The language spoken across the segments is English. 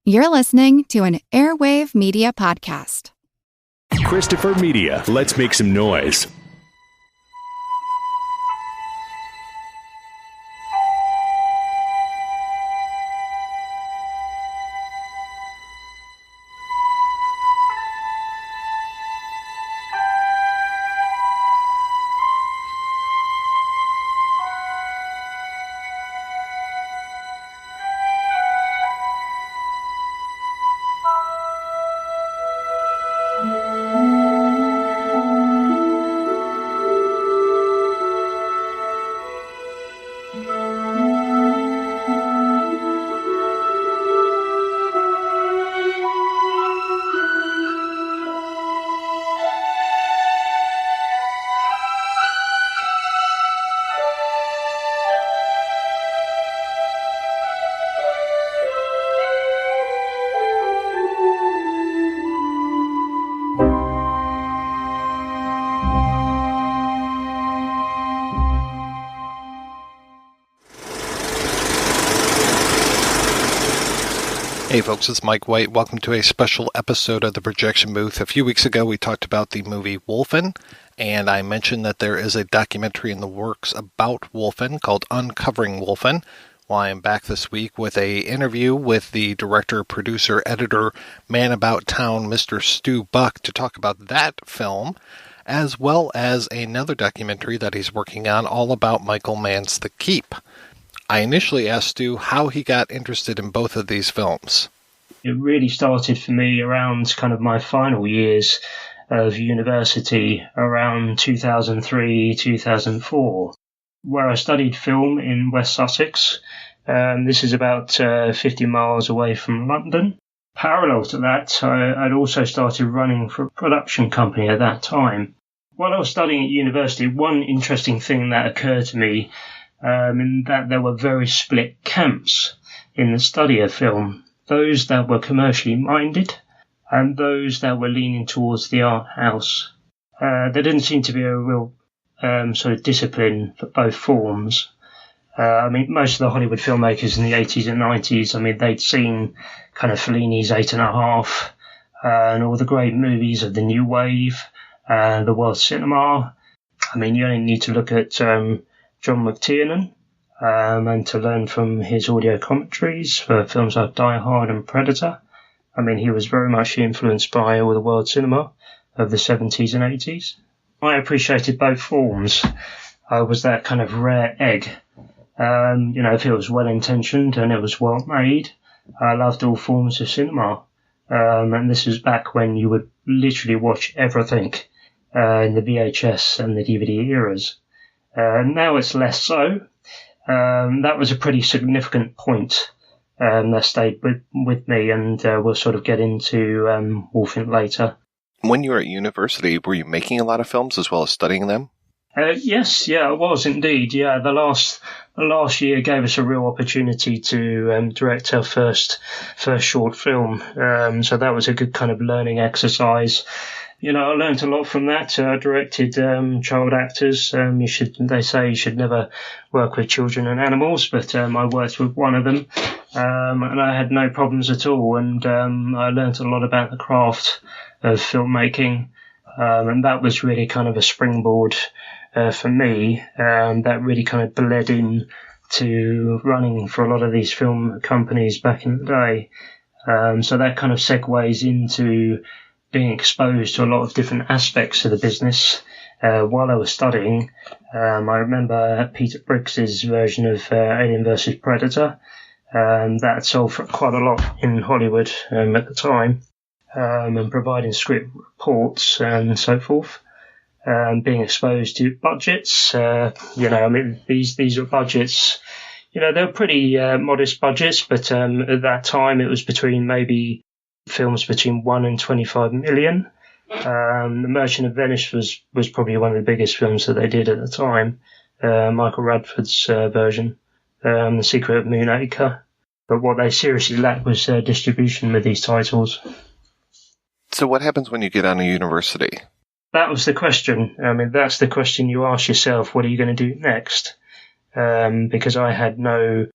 You're listening to an Airwave Media Podcast. Christopher Media, let's make some noise. Hey folks, it's Mike White. Welcome to a special episode of the Projection Booth. A few weeks ago we talked about the movie Wolfen, and I mentioned that there is a documentary in the works about Wolfen called Uncovering Wolfen. Well, I am back this week with an interview with the director, producer, editor, man about town, Mr. Stu Buck, to talk about that film, as well as another documentary that he's working on all about Michael Mann's The Keep. I initially asked Stu how he got interested in both of these films. It really started for me around kind of my final years of university, around 2003, 2004, where I studied film in West Sussex. This is about 50 miles away from London. Parallel to that, I'd also started running for a production company at that time. While I was studying at university, one interesting thing that occurred to me in that there were very split camps in the study of film. Those that were commercially minded and those that were leaning towards the art house. There didn't seem to be a real sort of discipline for both forms. Most of the Hollywood filmmakers in the 80s and 90s, they'd seen kind of Fellini's 8.5 and all the great movies of the New Wave, the world cinema. You only need to look at John McTiernan, and to learn from his audio commentaries for films like Die Hard and Predator. He was very much influenced by all the world cinema of the 70s and 80s. I appreciated both forms. I was that kind of rare egg. If it was well-intentioned and it was well-made, I loved all forms of cinema. And this was back when you would literally watch everything in the VHS and the DVD eras. Now it's less so. That was a pretty significant point that stayed with me, and we'll sort of get into Wolfen later. When you were at university, were you making a lot of films as well as studying them? Yes, I was indeed. Yeah, the last year gave us a real opportunity to direct our first short film. So that was a good kind of learning exercise. I learned a lot from that. I directed child actors. They say you should never work with children and animals, but I worked with one of them, and I had no problems at all. And I learned a lot about the craft of filmmaking, and that was really kind of a springboard for me. That really kind of bled in to running for a lot of these film companies back in the day. So that kind of segues into being exposed to a lot of different aspects of the business while I was studying. I remember Peter Briggs's version of Alien vs. Predator. That sold for quite a lot in Hollywood at the time, and providing script reports and so forth. Being exposed to budgets. These are budgets. They're pretty modest budgets, but at that time it was between maybe films between 1 and 25 million. The Merchant of Venice was probably one of the biggest films that they did at the time. Michael Radford's version, The Secret of Moonacre. But what they seriously lacked was distribution with these titles. So what happens when you get out of university? That was the question. That's the question you ask yourself. What are you going to do next? Because I had no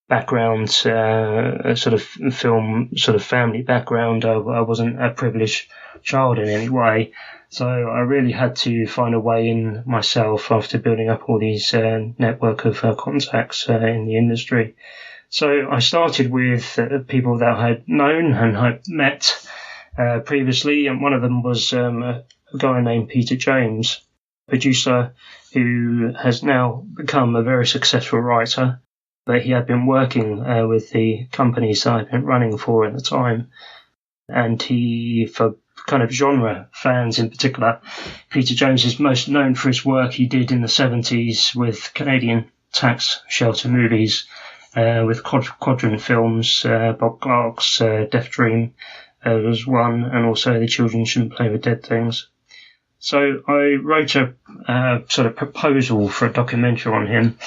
background, sort of film, sort of family background. I wasn't a privileged child in any way. So I really had to find a way in myself after building up all these network of contacts in the industry. So I started with people that I had known and had met previously, and one of them was a guy named Peter James, producer who has now become a very successful writer, but he had been working with the companies that I'd been running for at the time. And he, for kind of genre fans in particular, Peter Jones is most known for his work he did in the 70s with Canadian tax shelter movies, with Quadrant Films, Bob Clark's Death Dream was one, and also The Children Shouldn't Play with Dead Things. So I wrote a sort of proposal for a documentary on him.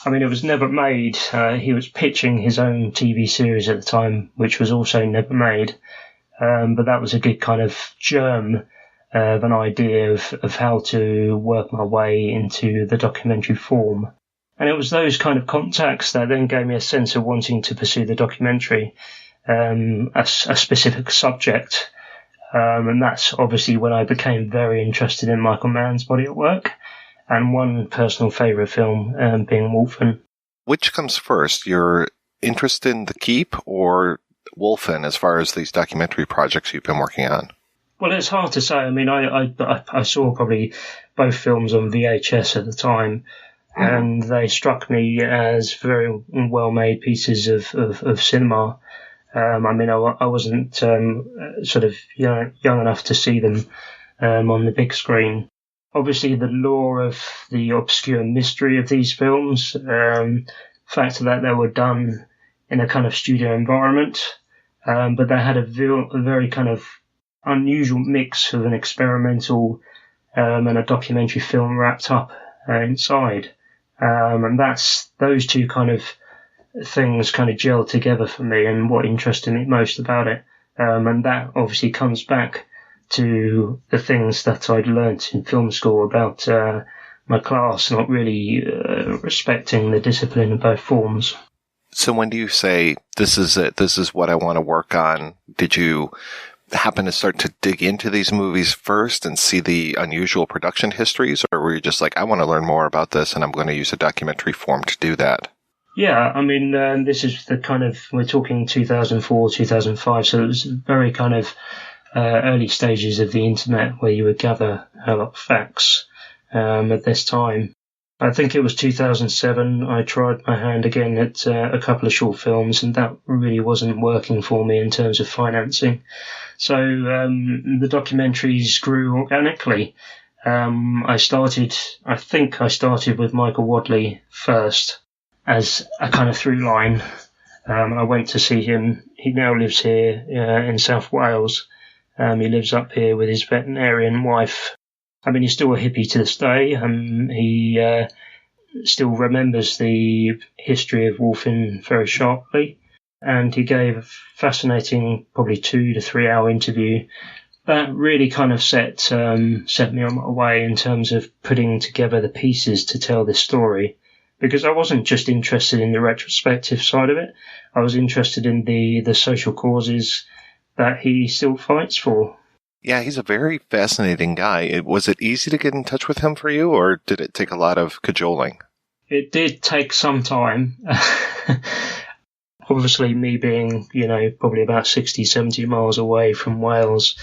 I mean, it was never made. He was pitching his own TV series at the time, which was also never made. But that was a good kind of germ of an idea of how to work my way into the documentary form. And it was those kind of contacts that then gave me a sense of wanting to pursue the documentary, a specific subject. And that's obviously when I became very interested in Michael Mann's body of work, and one personal favourite film being Wolfen. Which comes first, your interest in The Keep or Wolfen as far as these documentary projects you've been working on? Well, it's hard to say. I mean, I saw probably both films on VHS at the time, and they struck me as very well-made pieces of cinema. I mean, I wasn't sort of young enough to see them on the big screen. Obviously, the lore of the obscure mystery of these films, the fact that they were done in a kind of studio environment, but they had a very kind of unusual mix of an experimental and a documentary film wrapped up inside. And that's those two kind of things kind of gelled together for me, and what interested me most about it. And that obviously comes back to the things that I'd learnt in film school about my class not really respecting the discipline of both forms. So when do you say, this is it, this is what I want to work on? Did you happen to start to dig into these movies first and see the unusual production histories, or were you just like, I want to learn more about this and I'm going to use a documentary form to do that? Yeah, I mean, this is the kind of, we're talking 2004, 2005, so it was very kind of early stages of the internet where you would gather a lot of facts at this time. I think it was 2007, I tried my hand again at a couple of short films, and that really wasn't working for me in terms of financing. So the documentaries grew organically. I think I started with Michael Wadley first as a kind of through line. I went to see him. He now lives here in South Wales. He lives up here with his veterinarian wife. I mean, he's still a hippie to this day. He still remembers the history of Wolfen very sharply. And he gave a fascinating, probably 2 to 3 hour interview that really kind of set me on my way in terms of putting together the pieces to tell this story. Because I wasn't just interested in the retrospective side of it. I was interested in the social causes that he still fights for. Yeah, he's a very fascinating guy. Was it easy to get in touch with him for you, or did it take a lot of cajoling? It did take some time. Obviously, me being, probably about 60, 70 miles away from Wales,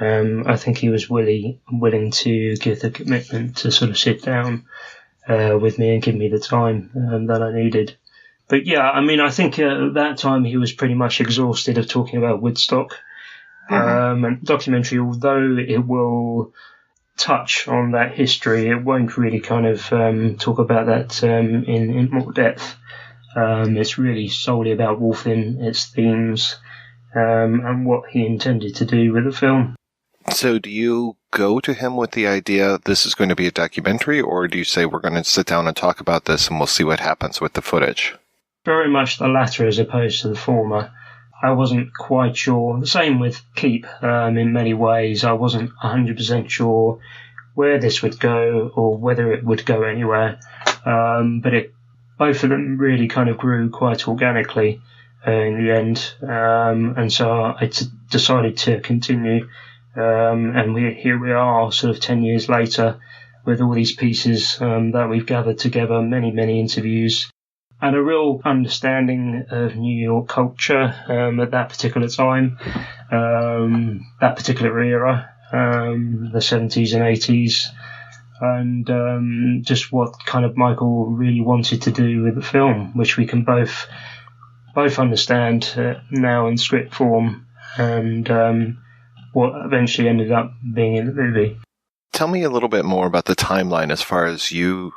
I think he was willing to give the commitment to sort of sit down with me and give me the time that I needed. But yeah, I mean, I think at that time he was pretty much exhausted of talking about Woodstock. And the documentary, although it will touch on that history, it won't really kind of talk about that in more depth. It's really solely about Wolfen, its themes, and what he intended to do with the film. So do you go to him with the idea this is going to be a documentary, or do you say we're going to sit down and talk about this and we'll see what happens with the footage? Very much the latter as opposed to the former. I wasn't quite sure. The same with Keep, in many ways. I wasn't 100% sure where this would go or whether it would go anywhere. But it both of them really kind of grew quite organically in the end, and so I decided to continue, and here we are, sort of 10 years later, with all these pieces that we've gathered together, many interviews, and a real understanding of New York culture at that particular time, that particular era, the 70s and 80s, and just what kind of Michael really wanted to do with the film, which we can both understand now in script form, and what eventually ended up being in the movie. Tell me a little bit more about the timeline as far as you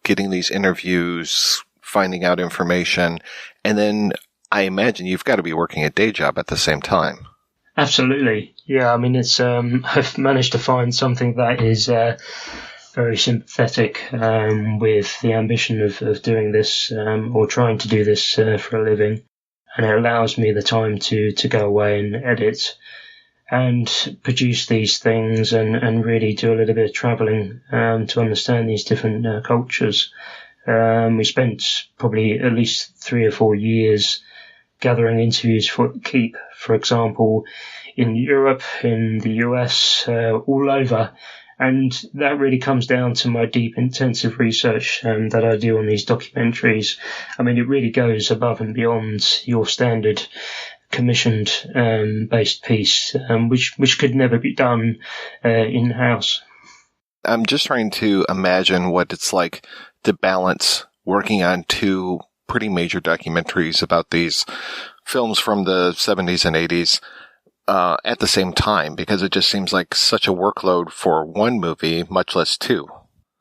getting these interviews, finding out information, and then I imagine you've got to be working a day job at the same time. Absolutely. Yeah, I mean, it's I've managed to find something that is very sympathetic with the ambition of doing this, or trying to do this for a living. And it allows me the time to go away and edit and produce these things, and really do a little bit of travelling to understand these different cultures. We spent probably at least 3 or 4 years gathering interviews for Keep, for example, in Europe, in the US, all over. And that really comes down to my deep, intensive research that I do on these documentaries. I mean, it really goes above and beyond your standard commissioned based piece, which could never be done in-house. I'm just trying to imagine what it's like to balance working on 2 pretty major documentaries about these films from the 70s and 80s at the same time, because it just seems like such a workload for one movie, much less 2.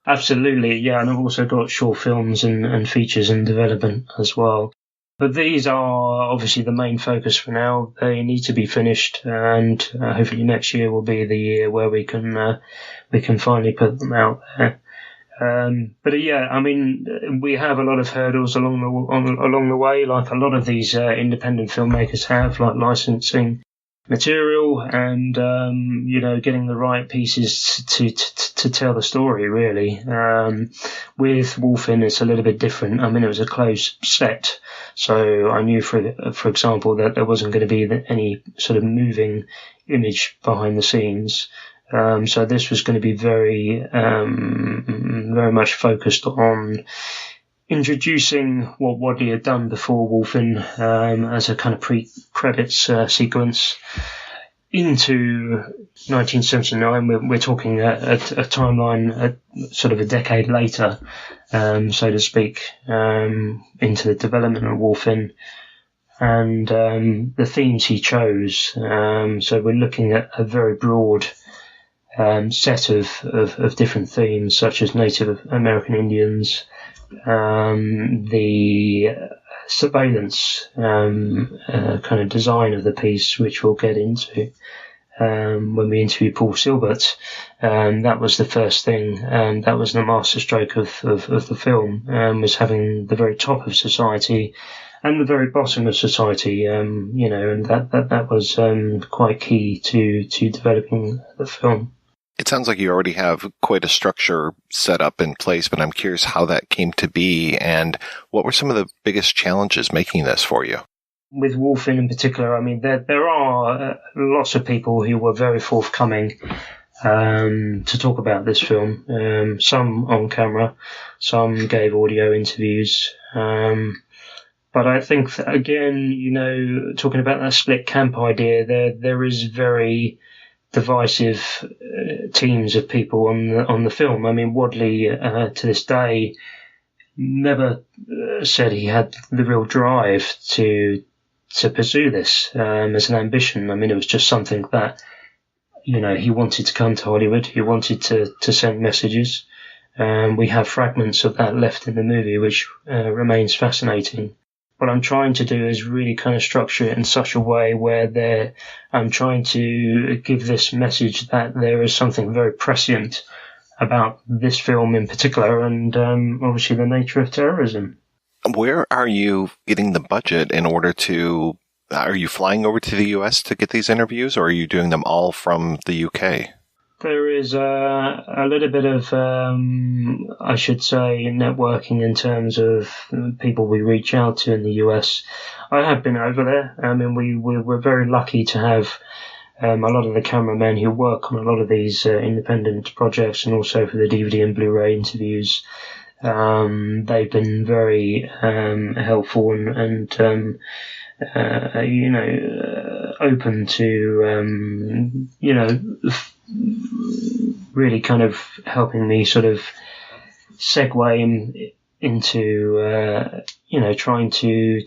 Absolutely, yeah, and I've also got short films and features in development as well. But these are obviously the main focus for now. They need to be finished, and hopefully next year will be the year where we can finally put them out there. But yeah, I mean, we have a lot of hurdles along the way, like a lot of these independent filmmakers have, like licensing material and getting the right pieces to tell the story, really. With Wolfen, it's a little bit different. I mean, it was a closed set, so I knew for example that there wasn't going to be any sort of moving image behind the scenes. So this was going to be very much focused on introducing what Wadley had done before Wolfen as a kind of pre-credits sequence into 1979. We're talking a timeline sort of a decade later, so to speak, into the development of Wolfen and the themes he chose. So we're looking at a very broad set of different themes, such as Native American Indians, the surveillance kind of design of the piece, which we'll get into when we interview Paul Silbert. That was the first thing, and that was the masterstroke of the film, was having the very top of society and the very bottom of society, and that was quite key to developing the film. It sounds like you already have quite a structure set up in place, but I'm curious how that came to be and what were some of the biggest challenges making this for you? With Wolfen in particular, I mean, there are lots of people who were very forthcoming to talk about this film, some on camera, some gave audio interviews. But I think, again, talking about that split camp idea, there is very divisive teams of people on the film. I mean, Wadley to this day never said he had the real drive to pursue this as an ambition. I mean, it was just something that he wanted to come to Hollywood. He wanted to send messages. We have fragments of that left in the movie, which remains fascinating. What I'm trying to do is really kind of structure it in such a way where I'm trying to give this message that there is something very prescient about this film in particular, and obviously the nature of terrorism. Where are you getting the budget in order to... Are you flying over to the U.S. to get these interviews, or are you doing them all from the UK? There is a little bit of, I should say, networking in terms of people we reach out to in the US. I have been over there. I mean, we're very lucky to have a lot of the cameramen who work on a lot of these independent projects and also for the DVD and Blu-ray interviews. They've been very helpful and open to, really kind of helping me sort of segue into, trying to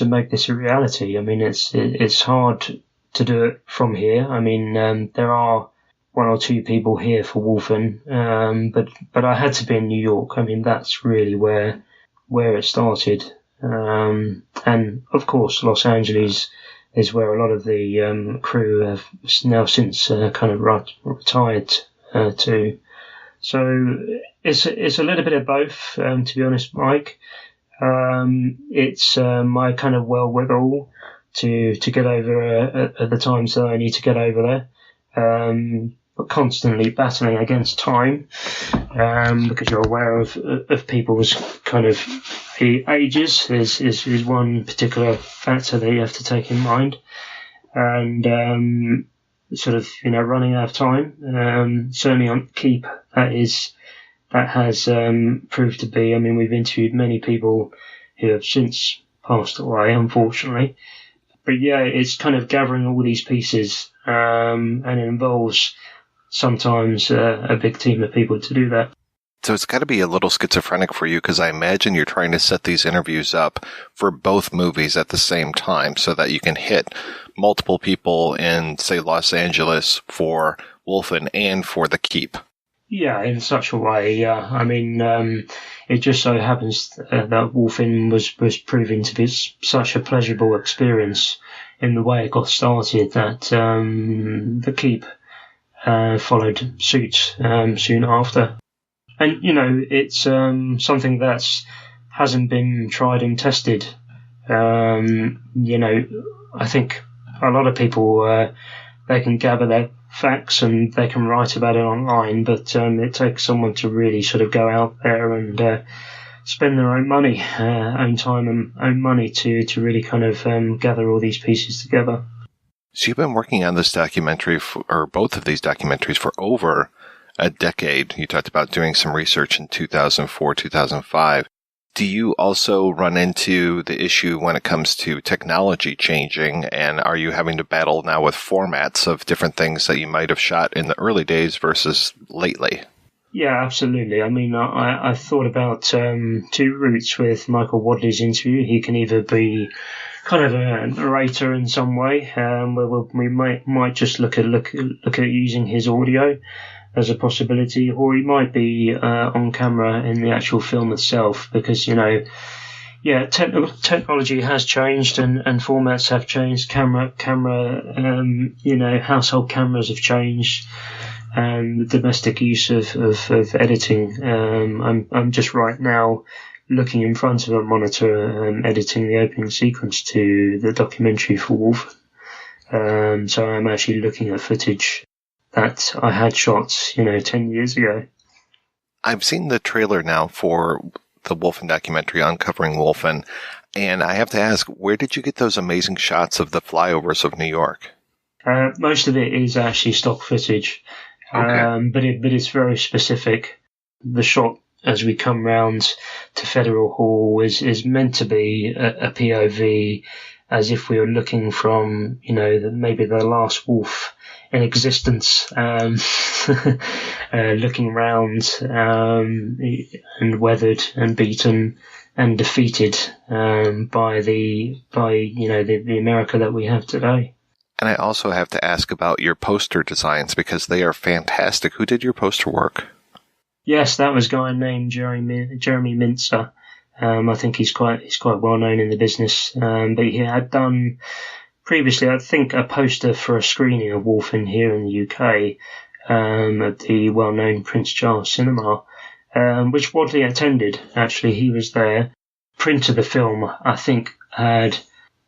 make this a reality. I mean, it's hard to do it from here. I mean, there are one or two people here for Wolfen, but I had to be in New York. I mean, that's really where it started. And of course, Los Angeles is where a lot of the crew have now since kind of retired to. So it's a little bit of both, to be honest, Mike. It's my kind of wherewithal to get over at the times that I need to get over there. But constantly battling against time, because you're aware of people's kind of ages is one particular factor that you have to take in mind, and sort of running out of time. Certainly on Keep, that has proved to be. I mean, we've interviewed many people who have since passed away, unfortunately. But yeah, it's kind of gathering all these pieces, and it involves sometimes a big team of people to do that. So it's got to be a little schizophrenic for you, because I imagine you're trying to set these interviews up for both movies at the same time so that you can hit multiple people in, say, Los Angeles for Wolfen and for The Keep. Yeah, in such a way, yeah. I mean, it just so happens that Wolfen was proving to be such a pleasurable experience in the way it got started that The Keep followed suit soon after. And, it's something that's hasn't been tried and tested. I think a lot of people, they can gather their facts and they can write about it online, but it takes someone to really sort of go out there and spend their own money, own time and own money to really kind of gather all these pieces together. So you've been working on this documentary, or both of these documentaries, for over a decade. You talked about doing some research in 2004, 2005. Do you also run into the issue when it comes to technology changing, and are you having to battle now with formats of different things that you might have shot in the early days versus lately? Yeah, absolutely. I mean, I thought about two routes with Michael Wadley's interview. He can either be kind of a narrator in some way, where we might just look at using his audio as a possibility, or he might be on camera in the actual film itself, because technology has changed and formats have changed. Camera, household cameras have changed, and the domestic use of editing. I'm just right now looking in front of a monitor, editing the opening sequence to the documentary for Wolfen. So I'm actually looking at footage that I had shot, 10 years ago. I've seen the trailer now for the Wolfen documentary, Uncovering Wolfen, and I have to ask, where did you get those amazing shots of the flyovers of New York? Most of it is actually stock footage, okay. But it's very specific. The shot as we come round to Federal Hall is meant to be a POV, as if we were looking from, maybe the last wolf in existence, looking around, and weathered and beaten and defeated by the America that we have today. And I also have to ask about your poster designs, because they are fantastic. Who did your poster work? Yes, that was a guy named Jeremy Mintzer. I think he's quite well known in the business, but he had done previously, I think, a poster for a screening of Wolfen here in the UK at the well-known Prince Charles Cinema, which Wadley attended. Actually, he was there. Print of the film, I think, had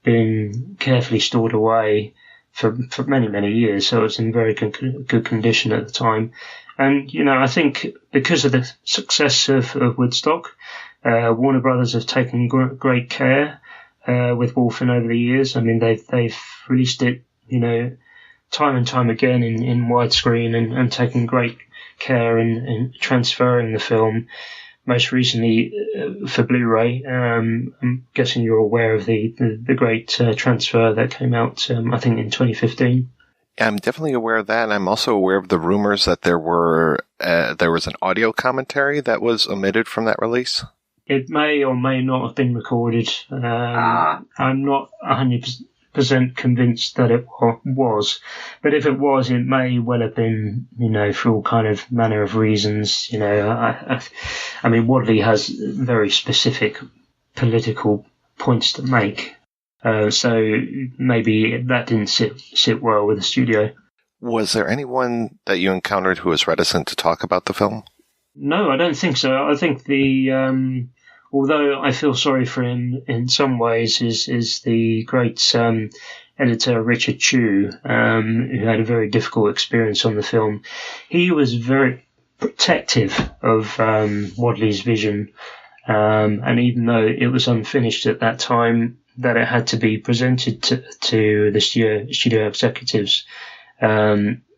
been carefully stored away for many, many years, so it was in very good condition at the time. And, I think because of the success of Woodstock, Warner Brothers have taken great care with Wolfen over the years. I mean, they've released it, time and time again in widescreen and taken great care in transferring the film. Most recently for Blu-ray, I'm guessing you're aware of the great transfer that came out, I think, in 2015. I'm definitely aware of that, and I'm also aware of the rumors that there was an audio commentary that was omitted from that release. It may or may not have been recorded. I'm not 100% convinced that it was, but if it was, it may well have been, for all kind of manner of reasons. I mean, Wadley has very specific political points to make, so maybe that didn't sit well with the studio. Was there anyone that you encountered who was reticent to talk about the film? No, I don't think so. I think although I feel sorry for him in some ways, is the great editor Richard Chew, who had a very difficult experience on the film. He was very protective of Wadley's vision, and even though it was unfinished at that time, that it had to be presented to the studio executives,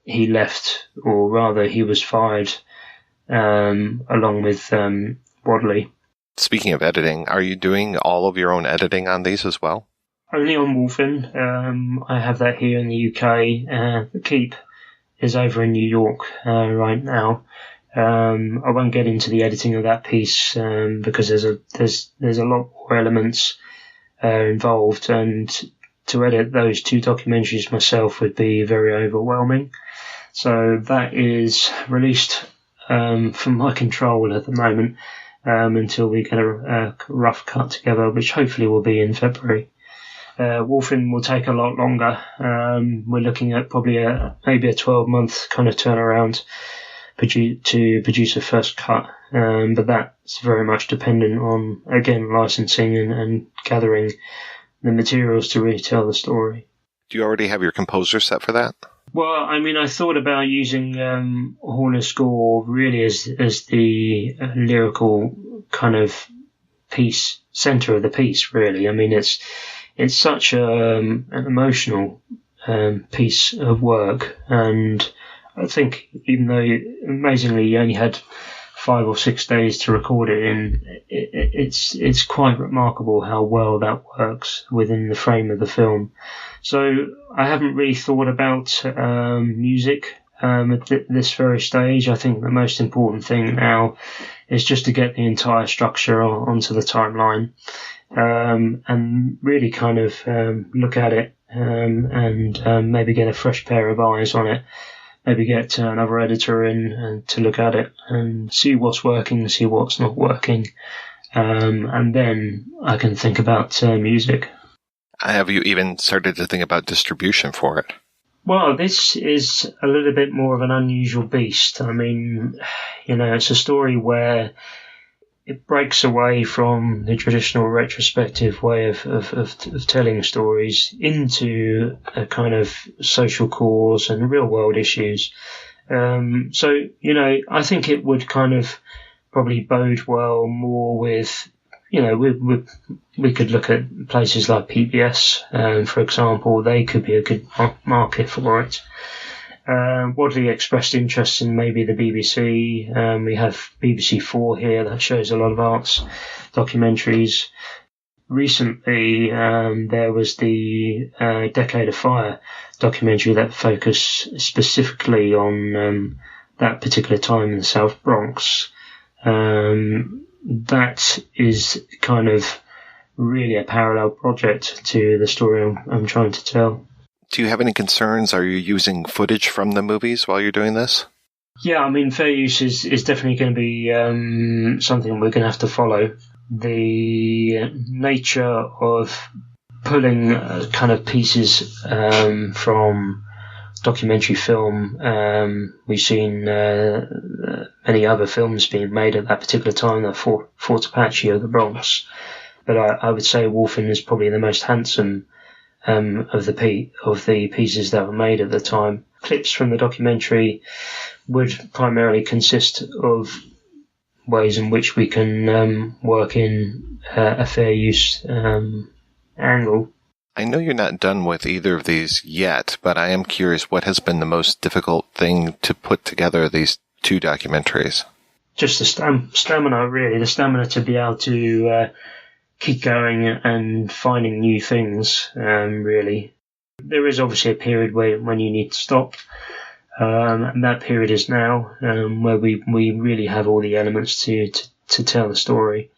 he left, or rather he was fired, along with Wadley. Speaking of editing, are you doing all of your own editing on these as well? Only on Wolfen. I have that here in the UK. The Keep is over in New York right now. I won't get into the editing of that piece because there's a lot more elements involved, and to edit those two documentaries myself would be very overwhelming. So that is released from my control at the moment. Until we get a rough cut together, which hopefully will be in February. Wolfen will take a lot longer. We're looking at probably maybe a 12-month kind of turnaround to produce a first cut, but that's very much dependent on, again, licensing and gathering the materials to really tell the story. Do you already have your composer set for that? Well, I mean, I thought about using Horner score really as the lyrical kind of piece, center of the piece, really. I mean, it's such an emotional piece of work, and I think even though amazingly you only had 5 or 6 days to record it in, it's quite remarkable how well that works within the frame of the film. So I haven't really thought about music at this very stage. I think the most important thing now is just to get the entire structure onto the timeline, and really kind of look at it and maybe get a fresh pair of eyes on it. Maybe get another editor in to look at it and see what's working, see what's not working, and then I can think about music. Have you even started to think about distribution for it? Well, this is a little bit more of an unusual beast. I mean, it's a story where it breaks away from the traditional retrospective way of telling stories into a kind of social cause and real world issues. So, I think it would kind of probably bode well more with, we could look at places like PBS, for example. They could be a good market for it. Wadley expressed interest in maybe the BBC. We have BBC 4 here that shows a lot of arts documentaries. Recently, there was the Decade of Fire documentary that focused specifically on that particular time in the South Bronx. That is kind of really a parallel project to the story I'm trying to tell. Do you have any concerns? Are you using footage from the movies while you're doing this? Yeah, I mean, fair use is definitely going to be something we're going to have to follow. The nature of pulling kind of pieces from documentary film. We've seen many other films being made at that particular time, the Fort Apache of the Bronx. But I would say Wolfen is probably the most handsome of the pieces that were made at the time. Clips from the documentary would primarily consist of ways in which we can work in a fair use angle. I know you're not done with either of these yet, but I am curious, what has been the most difficult thing to put together these two documentaries? Just the stamina, really. The stamina to be able to keep going and finding new things, really. There is obviously a period when you need to stop, and that period is now, where we really have all the elements to tell the story.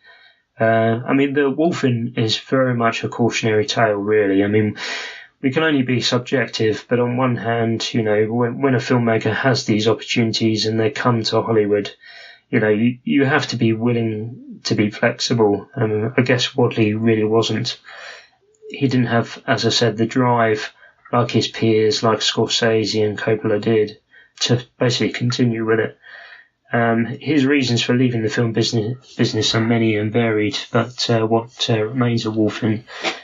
I mean, the Wolfen is very much a cautionary tale, really. I mean, we can only be subjective, but on one hand, you know, when a filmmaker has these opportunities and they come to Hollywood, you know, you have to be willing to be flexible. I guess Wadley really wasn't. He didn't have, as I said, the drive like his peers, like Scorsese and Coppola did, to basically continue with it. His reasons for leaving the film business are many and varied, but what remains of Wolfen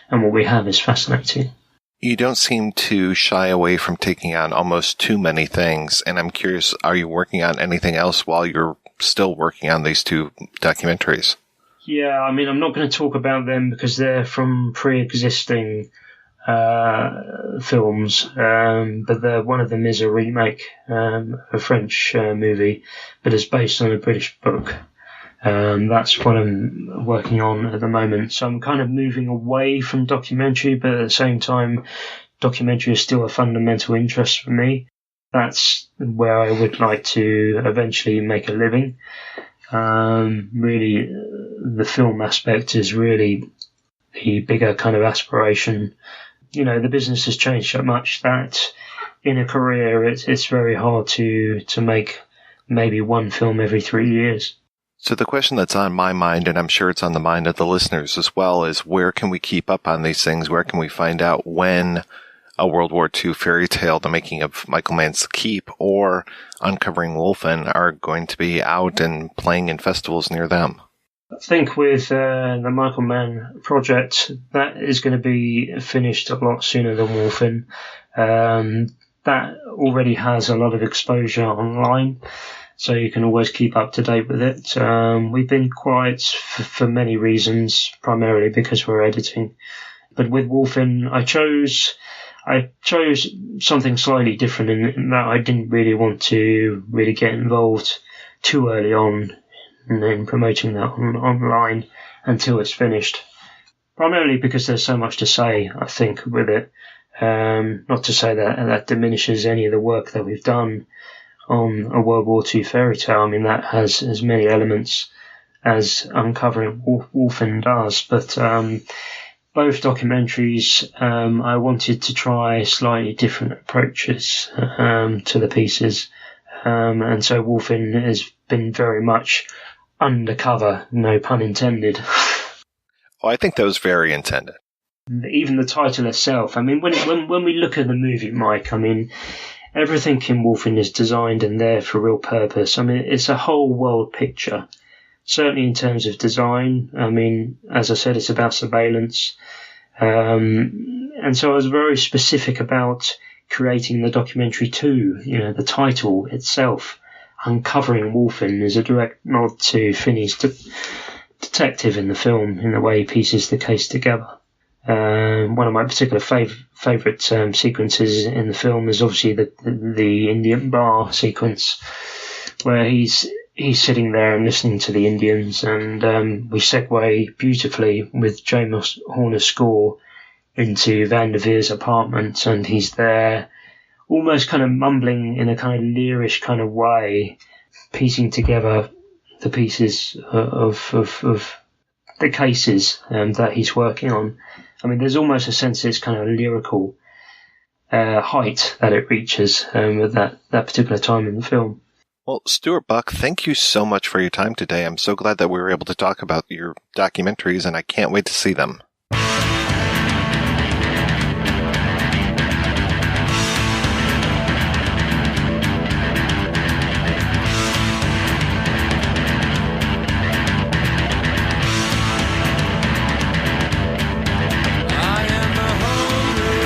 and what we have is fascinating. You don't seem to shy away from taking on almost too many things, and I'm curious, are you working on anything else while you're still working on these two documentaries? Yeah, I mean, I'm not going to talk about them because they're from pre-existing films, but one of them is a remake, a French movie, but it's based on a British book. That's what I'm working on at the moment. So I'm kind of moving away from documentary, but at the same time, documentary is still a fundamental interest for me. That's where I would like to eventually make a living. Really, the film aspect is really the bigger kind of aspiration. You know, the business has changed so much that in a career, it's very hard to make maybe one film every 3 years. So the question that's on my mind, and I'm sure it's on the mind of the listeners as well, is where can we keep up on these things? Where can we find out when a World War II fairy tale, The Making of Michael Mann's Keep, or Uncovering Wolfen are going to be out and playing in festivals near them? I think with the Michael Mann project, that is going to be finished a lot sooner than Wolfen. That already has a lot of exposure online, so you can always keep up to date with it. We've been quiet for many reasons, primarily because we're editing. But with Wolfen, I chose something slightly different in that I didn't really want to really get involved too early on in promoting that online until it's finished. Primarily because there's so much to say, I think, with it. Not to say that diminishes any of the work that we've done on a World War II fairy tale. I mean, that has as many elements as Uncovering Wolfen does, but both documentaries, I wanted to try slightly different approaches to the pieces, and so Wolfen has been very much undercover, no pun intended. Oh, I think that was very intended. Even the title itself, I mean, when we look at the movie, Mike, I mean, everything in Wolfen is designed and there for real purpose. I mean, it's a whole world picture. Certainly in terms of design, I mean, as I said, it's about surveillance. And so I was very specific about creating the documentary too. You know, the title itself, Uncovering Wolfen, is a direct nod to Finney's detective in the film, in the way he pieces the case together. One of my particular favourite sequences in the film is obviously the Indian bar sequence, where he's sitting there and listening to the Indians, and we segue beautifully with James Horner's score into Van der Veer's apartment, and he's there almost kind of mumbling in a kind of lyrish kind of way, piecing together the pieces of the cases that he's working on. I mean, there's almost a sense of this kind of lyrical height that it reaches at that particular time in the film. Well, Stuart Buck, thank you so much for your time today. I'm so glad that we were able to talk about your documentaries, and I can't wait to see them. I am a hungry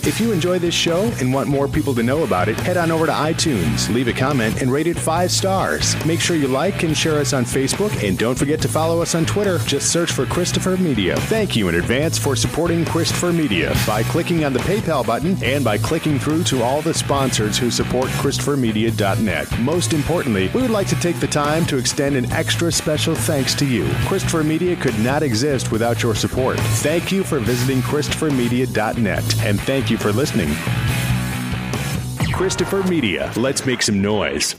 If you enjoy this show and want more people to know about it, head on over to iTunes, leave a comment, and rate it 5 stars. Make sure you like and share us on Facebook, and don't forget to follow us on Twitter. Just search for Christopher Media. Thank you in advance for supporting Christopher Media by clicking on the PayPal button and by clicking through to all the sponsors who support ChristopherMedia.net. Most importantly, we would like to take the time to extend an extra special thanks to you. Christopher Media could not exist without your support. Thank you for visiting ChristopherMedia.net, and thank you for listening. Christopher Media. Let's make some noise.